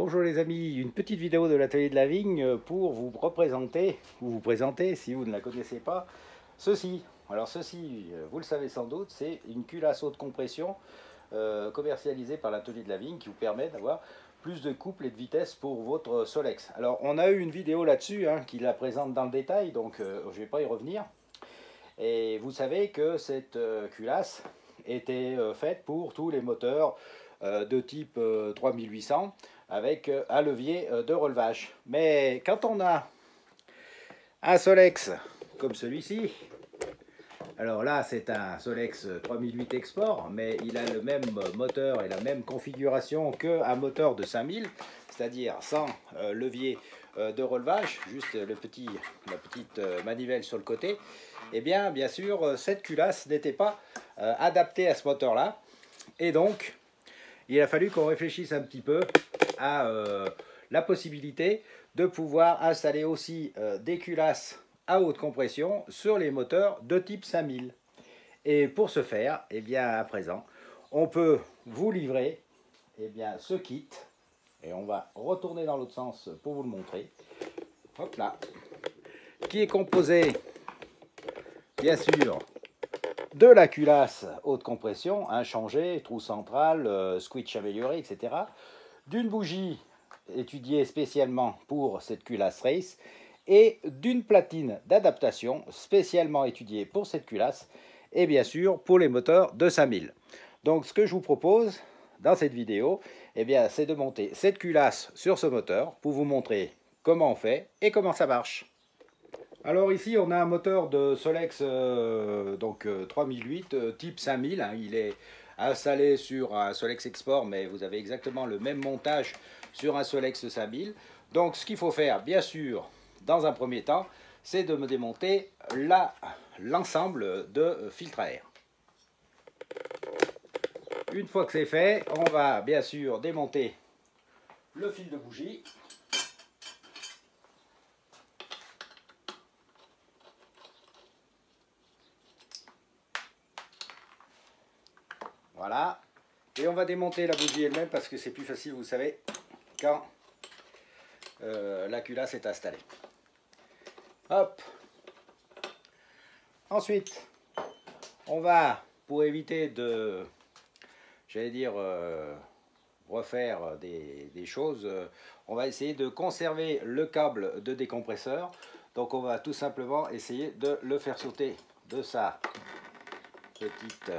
Bonjour les amis, une petite vidéo de l'atelier de la vigne pour vous représenter, ou vous présenter, si vous ne la connaissez pas, ceci. Alors ceci, vous le savez sans doute, c'est une culasse haute compression commercialisée par l'atelier de la vigne qui vous permet d'avoir plus de couple et de vitesse pour votre Solex. Alors on a eu une vidéo là-dessus qui la présente dans le détail, donc je ne vais pas y revenir. Et vous savez que cette culasse était faite pour tous les moteurs de type 3800 avec un levier de relevage. Mais quand on a un Solex comme celui-ci, alors là c'est un Solex 3008 Export, mais il a le même moteur et la même configuration qu'un moteur de 5000, c'est-à-dire sans levier de relevage, juste la petite manivelle sur le côté. Et bien sûr cette culasse n'était pas adaptée à ce moteur-là, et donc il a fallu qu'on réfléchisse un petit peu à la possibilité de pouvoir installer aussi des culasses à haute compression sur les moteurs de type 5000. Et pour ce faire, eh bien à présent, on peut vous livrer ce kit, et on va retourner dans l'autre sens pour vous le montrer. Hop là, qui est composé bien sûr de la culasse haute compression, changée, trou central, switch amélioré, etc. D'une bougie étudiée spécialement pour cette culasse race et d'une platine d'adaptation spécialement étudiée pour cette culasse et bien sûr pour les moteurs de 5000. Donc ce que je vous propose dans cette vidéo, c'est de monter cette culasse sur ce moteur pour vous montrer comment on fait et comment ça marche. Alors ici on a un moteur de Solex 3008 type 5000, il est installé sur un Solex Export, mais vous avez exactement le même montage sur un Solex 5000. Donc ce qu'il faut faire bien sûr dans un premier temps, c'est de me démonter l'ensemble de filtre à air. Une fois que c'est fait, on va bien sûr démonter le fil de bougie. Voilà, et on va démonter la bougie elle-même parce que c'est plus facile, vous savez, quand la culasse est installée. Hop. Ensuite, on va, pour éviter de, refaire des choses, on va essayer de conserver le câble de décompresseur. Donc on va tout simplement essayer de le faire sauter de sa petite...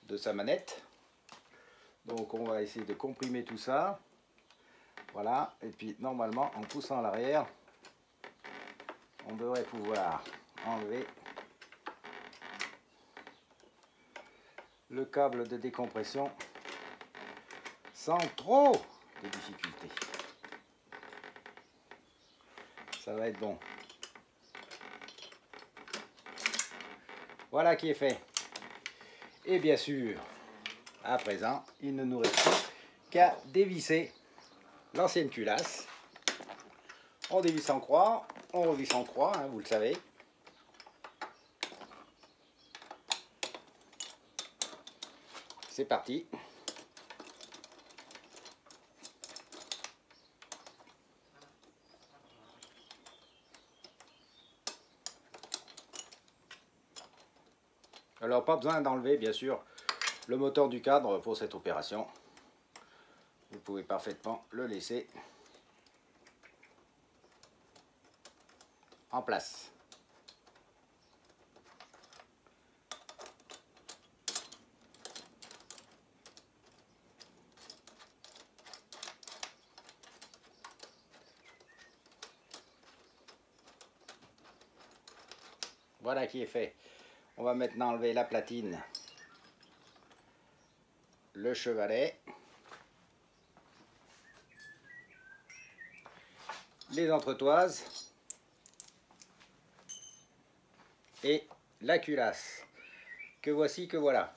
de sa manette. Donc on va essayer de comprimer tout ça. Voilà, et puis normalement en poussant à l'arrière, on devrait pouvoir enlever le câble de décompression sans trop de difficultés. Ça va être bon. Voilà qui est fait. Et bien sûr, à présent, il ne nous reste plus qu'à dévisser l'ancienne culasse. On dévisse en croix, on revisse en croix, vous le savez. C'est parti. Alors pas besoin d'enlever bien sûr le moteur du cadre pour cette opération. Vous pouvez parfaitement le laisser en place. Voilà qui est fait. On va maintenant enlever la platine, le chevalet, les entretoises et la culasse que voici, que voilà.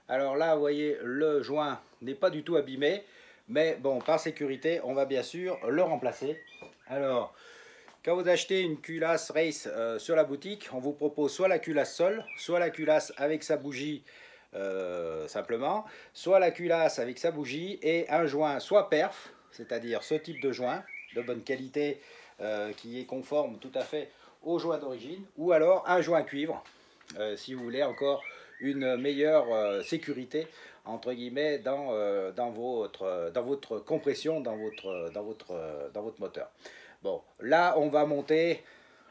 Alors là, vous voyez, le joint n'est pas du tout abîmé, mais bon, par sécurité, on va bien sûr le remplacer. Alors, quand vous achetez une culasse race sur la boutique, on vous propose soit la culasse seule, soit la culasse avec sa bougie simplement, soit la culasse avec sa bougie et un joint soit perf, c'est-à-dire ce type de joint de bonne qualité qui est conforme tout à fait au joint d'origine, ou alors un joint cuivre, si vous voulez encore une meilleure sécurité entre guillemets dans votre compression, dans votre moteur. Bon, là on va monter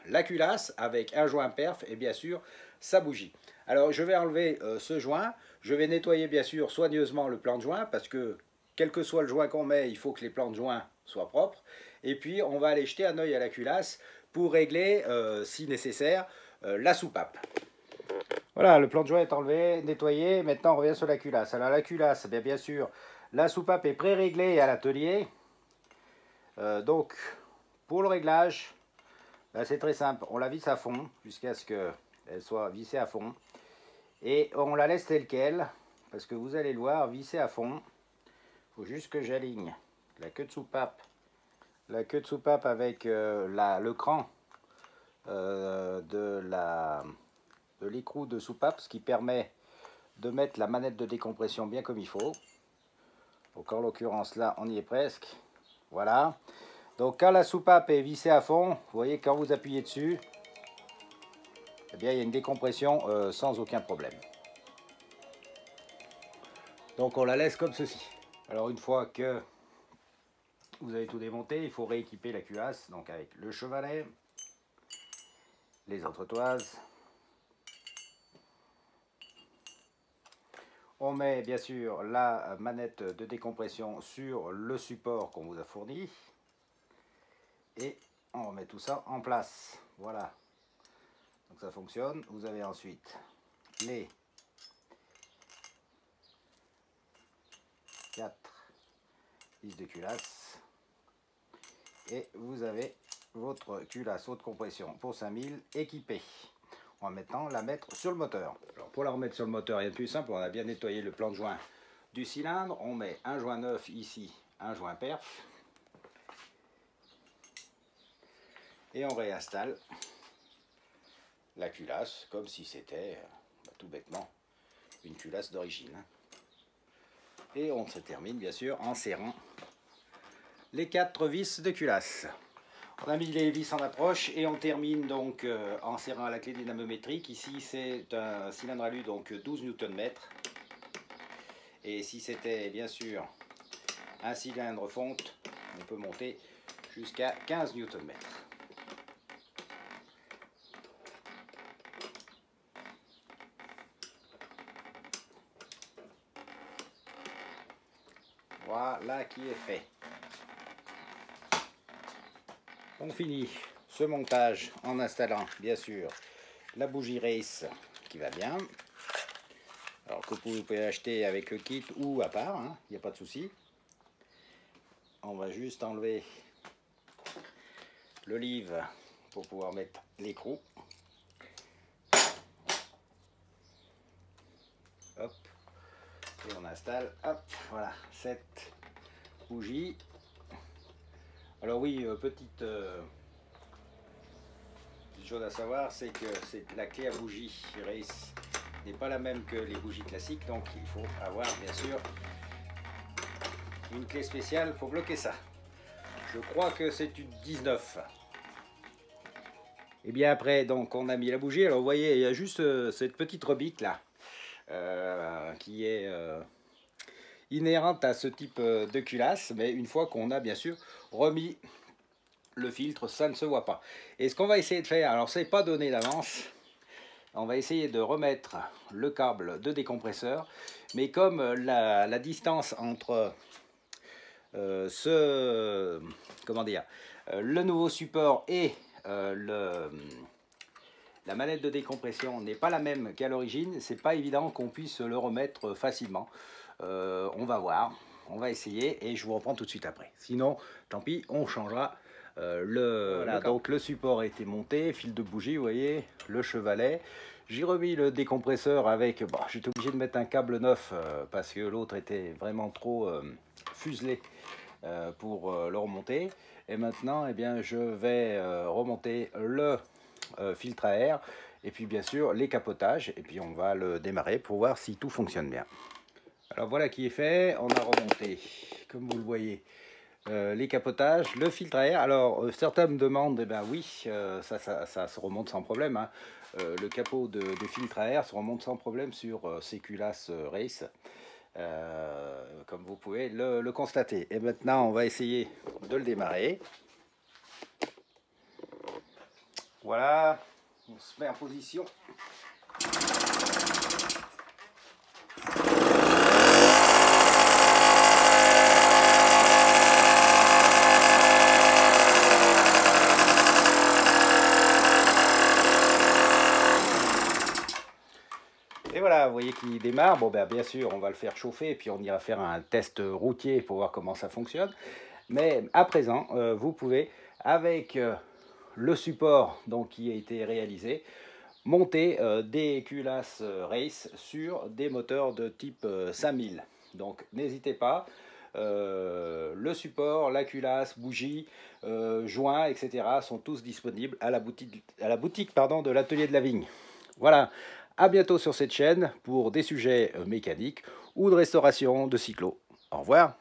la culasse avec un joint perf et bien sûr sa bougie. Alors je vais enlever ce joint, je vais nettoyer bien sûr soigneusement le plan de joint parce que quel que soit le joint qu'on met, il faut que les plans de joint soient propres. Et puis on va aller jeter un œil à la culasse pour régler, si nécessaire, la soupape. Voilà, le plan de joint est enlevé, nettoyé. Maintenant, on revient sur la culasse. Alors, la culasse, bien sûr, la soupape est pré-réglée à l'atelier. Donc, pour le réglage, c'est très simple. On la visse à fond jusqu'à ce qu'elle soit vissée à fond. Et on la laisse telle qu'elle, parce que vous allez le voir, vissée à fond. Il faut juste que j'aligne la queue de soupape. La queue de soupape avec le cran de l'écrou de soupape, ce qui permet de mettre la manette de décompression bien comme il faut. Donc en l'occurrence là on y est presque. Voilà. Donc quand la soupape est vissée à fond, vous voyez quand vous appuyez dessus, eh bien il y a une décompression sans aucun problème. Donc on la laisse comme ceci. Alors une fois que vous avez tout démonté, il faut rééquiper la culasse, donc avec le chevalet, les entretoises. On met bien sûr la manette de décompression sur le support qu'on vous a fourni. Et on remet tout ça en place. Voilà. Donc ça fonctionne. Vous avez ensuite les 4 vis de culasse. Et vous avez votre culasse haute compression pour 5000 équipée. On va maintenant la mettre sur le moteur. Alors pour la remettre sur le moteur, il y a de plus simple. On a bien nettoyé le plan de joint du cylindre. On met un joint neuf ici, un joint perf. Et on réinstalle la culasse comme si c'était tout bêtement une culasse d'origine. Et on se termine bien sûr en serrant les 4 vis de culasse. On a mis les vis en approche et on termine donc en serrant à la clé dynamométrique. Ici c'est un cylindre alu, donc 12 Nm. Et si c'était bien sûr un cylindre fonte, on peut monter jusqu'à 15 Nm. Voilà qui est fait. On finit ce montage en installant bien sûr la bougie race qui va bien. Alors que vous pouvez acheter avec le kit ou à part, il n'y a pas de souci. On va juste enlever l'olive pour pouvoir mettre l'écrou. Hop. Et on installe, hop, voilà, cette bougie. Alors oui, petite chose à savoir, c'est que la clé à bougie race n'est pas la même que les bougies classiques, donc il faut avoir bien sûr une clé spéciale pour bloquer ça. Je crois que c'est une 19. Et bien après, donc on a mis la bougie. Alors vous voyez, il y a juste cette petite rebique là qui est inhérente à ce type de culasse, mais une fois qu'on a bien sûr remis le filtre, ça ne se voit pas. Et ce qu'on va essayer de faire, alors c'est pas donné d'avance, on va essayer de remettre le câble de décompresseur, mais comme la distance entre le nouveau support et la manette de décompression n'est pas la même qu'à l'origine, c'est pas évident qu'on puisse le remettre facilement. On va voir, on va essayer et je vous reprends tout de suite après. Sinon, tant pis, on changera voilà, donc le support a été monté, fil de bougie, vous voyez, le chevalet. J'ai remis le décompresseur avec, bon, j'étais obligé de mettre un câble neuf parce que l'autre était vraiment trop fuselé pour le remonter. Et maintenant, eh bien, je vais remonter le filtre à air, et puis bien sûr les capotages, et puis on va le démarrer pour voir si tout fonctionne bien. Alors voilà qui est fait, on a remonté, comme vous le voyez, les capotages, le filtre à air. Alors certains me demandent, eh ben oui, ça se remonte sans problème, hein. Le capot de filtre à air se remonte sans problème sur ces culasses Race, comme vous pouvez le constater. Et maintenant on va essayer de le démarrer. Voilà, on se met en position. Et voilà, vous voyez qu'il démarre. Bon, ben, bien sûr, on va le faire chauffer et puis on ira faire un test routier pour voir comment ça fonctionne. Mais à présent, vous pouvez, avec le support donc, qui a été réalisé, monter des culasses Race sur des moteurs de type 5000. Donc n'hésitez pas, le support, la culasse, bougie, joints, etc. sont tous disponibles à la boutique de l'atelier de la vigne. Voilà, à bientôt sur cette chaîne pour des sujets mécaniques ou de restauration de cyclo. Au revoir.